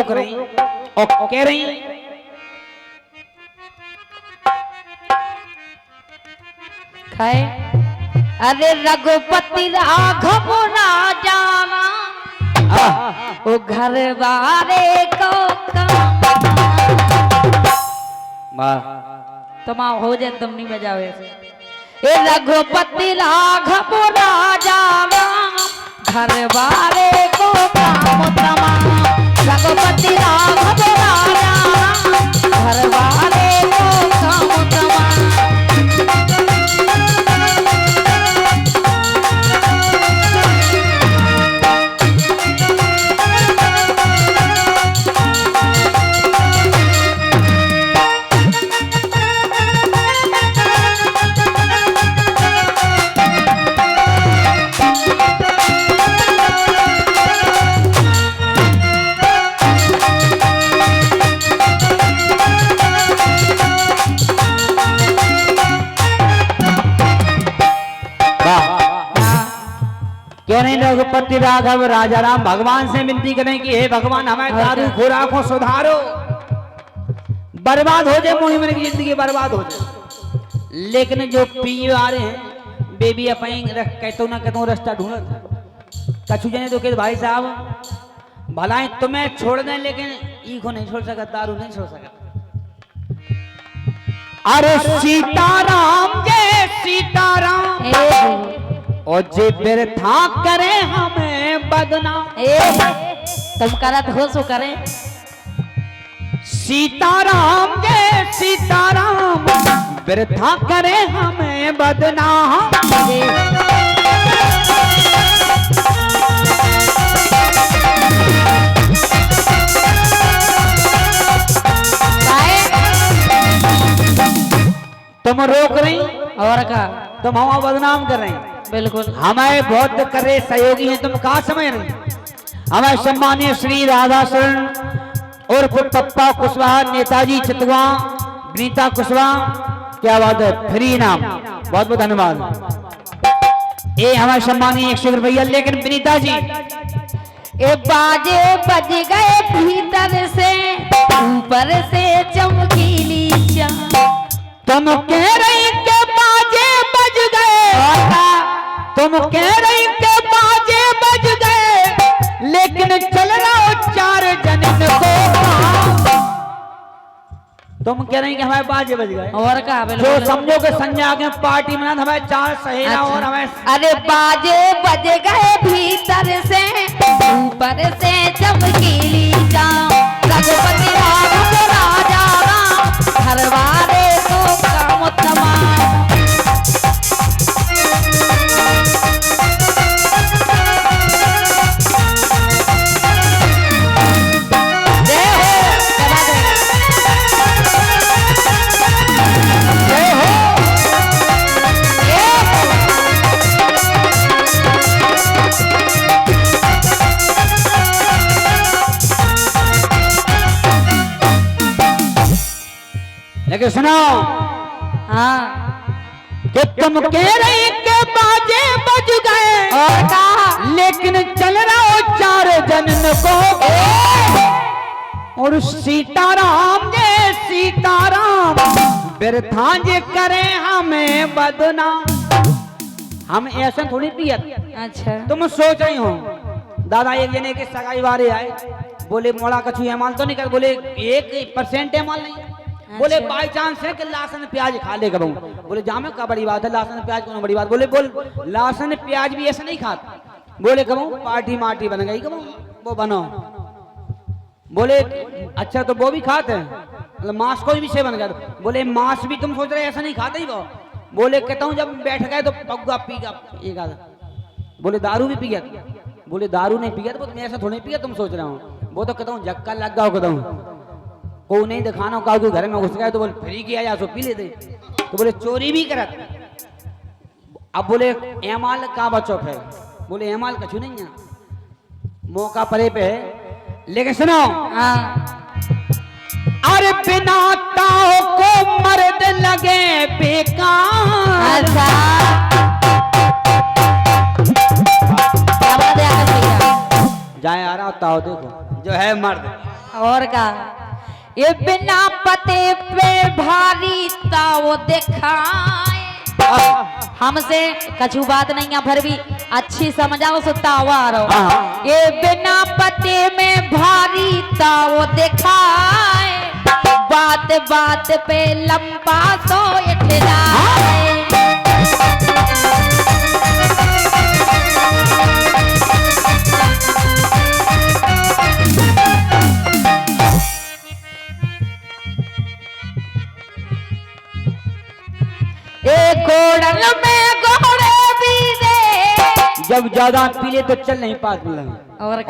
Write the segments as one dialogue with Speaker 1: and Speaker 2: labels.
Speaker 1: रोक रही और कह रही
Speaker 2: खाए अरे रघुपति राघव राजा वो घर वाले को तुम हो जाए तुम नहीं बजावे ए रघुपति राघव राजा घर वाले को काम तमाम रघुपति राघव राजा घर वाले को काम तमाम
Speaker 1: क्यों नहीं रघुपति राघव राजा राम भगवान से विनती करें कि हे भगवान हमें दारू खुराक को सुधारो, बर्बाद हो जाए मुहिम की जिंदगी बर्बाद हो जाए। लेकिन जो पी आ रहे हैं बेबी अपनी कहते ना कहते रास्ता ढूंढत कछु जने तो कहते भाई साहब भलाई तुम्हें छोड़ दें लेकिन ई को नहीं छोड़ सकता, दारू नहीं छोड़ सकता। अरे सीताराम जय सीताराम और जे व्यर्था करे हमें बदनाम
Speaker 2: तुम करत हो सो करे
Speaker 1: सीताराम जय सीताराम व्यर्था करे हमें बदनाम तुम रोक रही
Speaker 2: और का
Speaker 1: तुम हम बदनाम कर रहे हैं।
Speaker 2: बिल्कुल
Speaker 1: हमें बहुत करे सहयोगी हैं, तुम कहा समय नहीं। हमें सम्मानीय श्री राधा शरण और पप्पा कुशवाहा, नेताजी चितवा, नीता कुशवाहा, क्या बात है, फ्री नाम, बहुत बहुत धन्यवाद। ये हमारे सम्मानीय 100 रुपया। लेकिन विनीता जी
Speaker 2: ए बाजे बज गए भीतर से ऊपर से चमकीली चांद
Speaker 1: तुम कह रही के बाजे बज गए, तुम कह रही के बाजे बज गए लेकिन चल रहा हो 4 जनिन को। तुम कह रही कि हमारे बाजे बज गए
Speaker 2: और का
Speaker 1: जो समझो के संज्ञा के पार्टी में हमारे 4 सहेरा और हमें
Speaker 2: अरे बाजे बज गए भीतर से ऊपर से चमकीली चांद रघुपति राघव राजा राम घर वाले को काम तमाम
Speaker 1: लेकिन सुनो
Speaker 2: हाँ
Speaker 1: कि तुम कह रही के बाजे बज गए
Speaker 2: और कहा
Speaker 1: लेकिन चल रहा हो 4 जनिन को। और सीताराम जय सीताराम व्यर्था जे करे हमें बदनाम। हम ऐसा थोड़ी पियत।
Speaker 2: अच्छा
Speaker 1: तुम सोच रही हो दादा एक जने के सगाई वाले आए, बोले मोड़ा कछु एमाल तो नहीं कर, बोले 1% एमाल नहीं, बोले बाई चांस है कि लहसुन प्याज खा ले करूँ, बोले जामे का बड़ी बात है, लहसुन प्याज कौन बड़ी बात, बोले बोल लहसुन प्याज भी ऐसे नहीं खाता, बोले कहूँ पार्टी मार्टी बन गई कहूँ वो बनो, बोले अच्छा तो वो भी खाते हैं, मांस को भी से बन गया, बोले मांस भी तुम सोच रहे ऐसा नहीं खाते ही वो, बोले कहता हूँ जब बैठ गए तो पगुआ पीगा एक आधा, बोले दारू भी पी गया, बोले दारू नहीं पी गया तो तुम ऐसा थोड़ी पी गया तुम सोच रहे हो, वो तो कहता हूँ जक्का लग गया कहता हूँ को नहीं दिखाना का घर में घुस गया तो बोले फ्री किया या सो पी लेते, तो बोले चोरी भी करत। अब बोले एमाल का बचो है, बोले एमाल कछु नहीं है, मौका परे पे है। लेकिन सुनो अरे बिना ताओ को मर्द लगे बेकार। जाए आ रहा ताओ देखो जो है मर्द
Speaker 2: और का ये बिना पते पे भारी ताव दिखाए हमसे कछु बात नहीं है फिर भी अच्छी समझाओ सुतावा रहो ये बिना पते में भारी ताव दिखाए बात बात पे लंबा तो इठ जाए घोड़न में घोड़े भी दे
Speaker 1: जब ज्यादा पीले तो चल नहीं पाते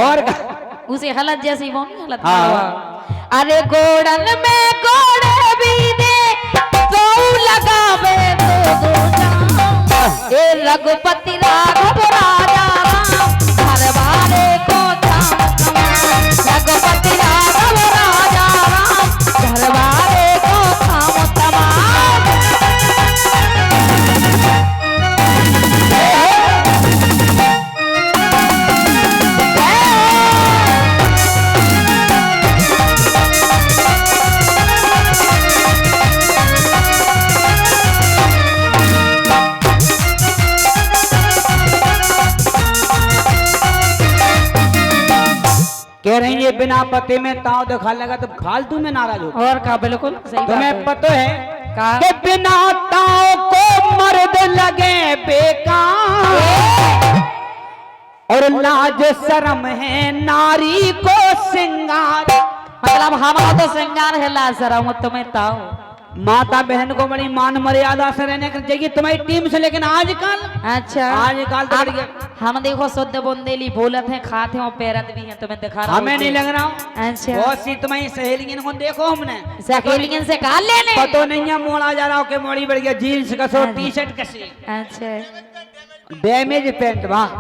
Speaker 1: और
Speaker 2: उसे हलत जैसी वो नहीं हलत अरे घोड़न में घोड़े भी दे तो लगावे दो जान ये रघुपति राघव राजा राम हर बारे को रघुपति राघव राजा राम हर बारे को थाम तमाम
Speaker 1: कह रही है बिना पते में ताव दिखा लगा तो फालतू में नाराज हो
Speaker 2: और का बिल्कुल सही
Speaker 1: तुम्हें पता है
Speaker 2: का
Speaker 1: कि बिना ताव को मर्द लगे बेकार और लाज शर्म है नारी को श्रृंगार
Speaker 2: मतलब हमारा तो श्रृंगार है लाज शर्म तुम्हें ताव
Speaker 1: माता बहन को बड़ी मान मर्यादा से रहने की चाहिए तुम्हारी टीम से लेकिन आजकल
Speaker 2: अच्छा
Speaker 1: आजकल तो बढ़ गया
Speaker 2: हम देखो शुद्ध बुंदेली बोलत हैं खाते हैं और पैरत भी हैं तुम्हें दिखा रहा
Speaker 1: हमें नहीं लग रहा हूँ
Speaker 2: अच्छा
Speaker 1: बहुत सी तुम्हारी सहेलियों को देखो हमने
Speaker 2: सहेलियन से कहा लेने
Speaker 1: पतो नहीं है मोड़ा जा रहा हो के मोड़ी बढ़ गया जीन्स कसो टी शर्ट कसी
Speaker 2: अच्छा
Speaker 1: डैमेज पैंट वाह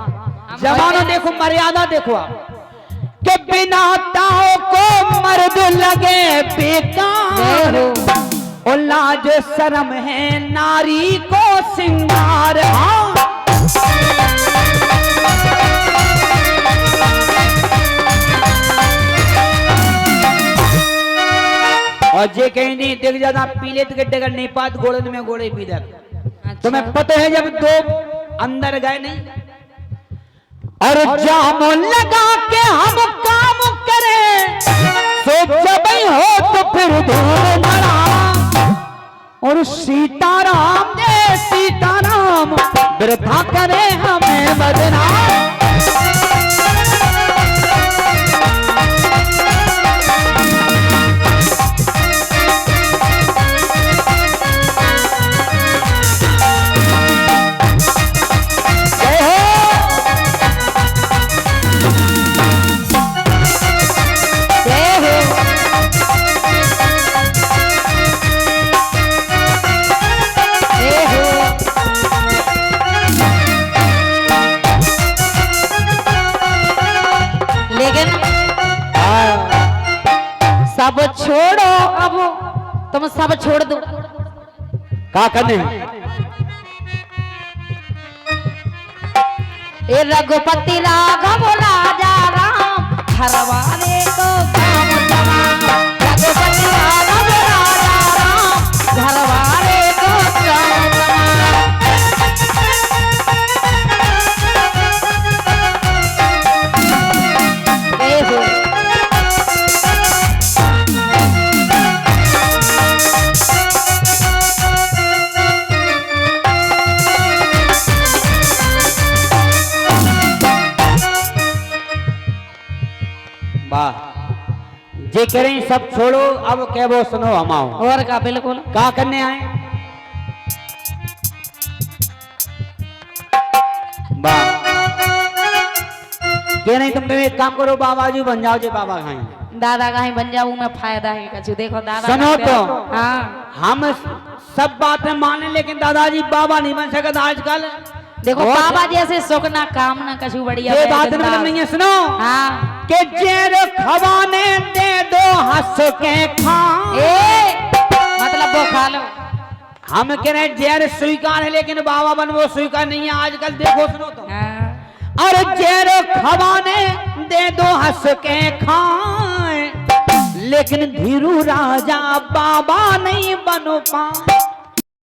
Speaker 1: जमाना देखो मर्यादा देखो आप कि बिना ताव को मर्द लगे बेकार और लाज शर्म है नारी को श्रृंगार और जे कहीं नहीं देख ज्यादा पीले तो गड्ढे नहीं पात गोड़न में गोड़े पी देख तुम्हें पता है जब दो अंदर गए नहीं और जाम लगा के हम काम करें तो जब हो तो फिर धूम मरा और सीताराम जय सीताराम वृथा करे हमें बदनाम
Speaker 2: सब छोड़ो अब तुम सब छोड़ दो
Speaker 1: क्या करने
Speaker 2: ए रघुपति राघव राजा राम हरवारे को काम तमाम रघुपति राघव राजा राम हरवारे को काम तमाम
Speaker 1: जे करें सब छोड़ो अब क्या वो सुनो हम आओ
Speaker 2: और का बिल्कुल
Speaker 1: क्या करने आए क्या नहीं तुम एक काम करो बाबा जी बन जाओ जे बाबा खाए
Speaker 2: दादा कहीं बन जाऊं मैं फायदा है कछु देखो दादा
Speaker 1: सुनो तो
Speaker 2: हाँ
Speaker 1: हम सब बातें माने लेकिन दादाजी बाबा नहीं बन सकता आजकल
Speaker 2: देखो बाबा जैसे सुखना कामना कछु बढ़िया
Speaker 1: ये बात मतलब नहीं है सुनो
Speaker 2: हाँ
Speaker 1: के जेर खवाने दे दो हंस के खा
Speaker 2: मतलब वो खा लो
Speaker 1: हम कह रहे जेर स्वीकार है लेकिन बाबा बन वो स्वीकार नहीं है आजकल देखो सुनो तो और जेर खवाने दे दो हंस के खाए लेकिन धीरू राजा बाबा नहीं बन पाए।